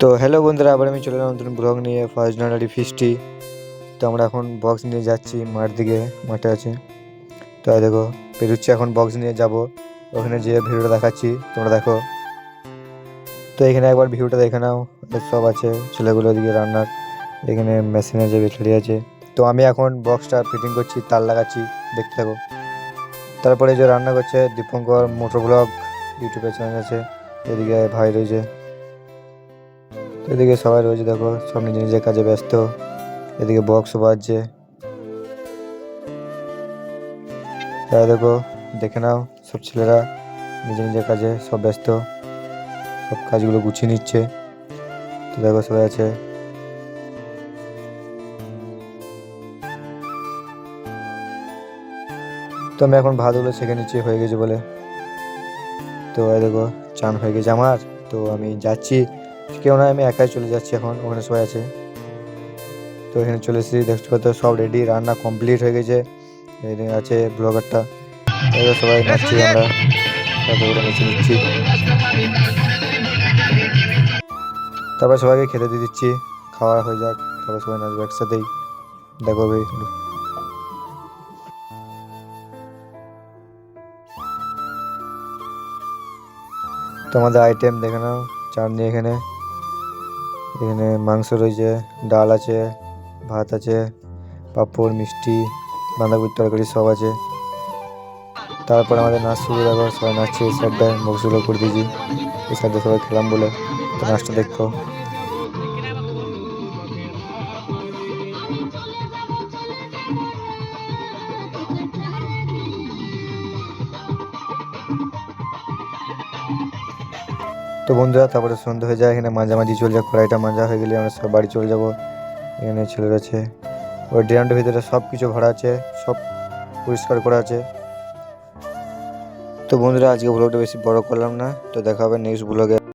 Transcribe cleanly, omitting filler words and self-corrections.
তো হ্যালো বন্ধুরা, আবার আমি চলে এলাম নতুন ব্লগ নিয়ে। ফার্স্ট জানুয়ারি ফিস্টি। তো আমরা এখন বক্স নিয়ে যাচ্ছি মাঠ দিকে, মাঠে আছে। তো দেখো বেরোচ্ছি, এখন বক্স নিয়ে যাব, ওখানে যে ভিডিওটা দেখাচ্ছি তোমরা দেখো। তো এখানে একবার ভিডিওটা দেখে নাও, সব আছে ছেলেগুলো দিকে রান্নার, এখানে মেশিন আছে, ব্যাটারি আছে। তো আমি এখন বক্সটা ফিটিং করছি, তার লাগাচ্ছি, দেখতে থাকো। তারপরে যে রান্না করছে দীপঙ্কর মোটর ব্লগ ইউটিউবে চ্যানেল আছে, এদিকে ভাই রয়েছে, এদিকে সবাই রয়েছে, দেখো সব নিজের নিজের কাজে ব্যস্ত। এদিকে বক্স বাজছে, তাই দেখো, দেখে নাও সব ছেলেরা নিজের নিজের কাজে সব ব্যস্ত, সব কাজগুলো গুছিয়ে নিচ্ছে। তো দেখো সবাই আছে। তো আমি এখন ভাতগুলো ছেঁকে নিচ্ছি, হয়ে গেছে বলে। তো দেখো চান হয়ে গেছে আমার। তো আমি যাচ্ছি, কেউ না, আমি একাই চলে যাচ্ছি এখন, ওখানে সবাই আছে। তো এখানে চলে এসেছি, দেখতে পাচ্ছ সব রেডি, রান্না কমপ্লিট হয়ে গেছে। এখানে আছে ব্লগারটা, সবাই নাচছি আমরা, সাথে করে নেচে নিচ্ছি। তারপর সবাইকে খেতে দিয়ে দিচ্ছি, খাওয়া হয়ে যাক, তারপর সবাই নাচবো একসাথেই, দেখো ভাই। তো আমাদের আইটেম দেখে নাও, চাটনি এখানে, এখানে মাংস রয়েছে, ডাল আছে, ভাত আছে, পাঁপড়, মিষ্টি, বাঁধাকপির তরকারি সব আছে। তারপর আমাদের নাচ শুরু, দেখো সবাই নাচছে, এই সাইডটায় বক্সগুলো করে দিয়েছি, এই সাইডে সবাই খেলাম বলে, তো নাচটা দেখো। তো বন্ধুরা তারপরে সন্ধ্যা হয়ে যায়, এখানে মাঝামাঝি চলে যায়, কড়াইটা মাজা হয়ে গেলে আমরা সব বাড়ি চলে যাব। এখানে ছেলেরা আছে, ওই ড্রামটার ভিতরে সব কিছু ভরা আছে, সব পরিষ্কার করা আছে। তো বন্ধুরা আজকে ব্লগটা বেশি বড় করলাম না, তো দেখা হবে নেক্সট ব্লগে।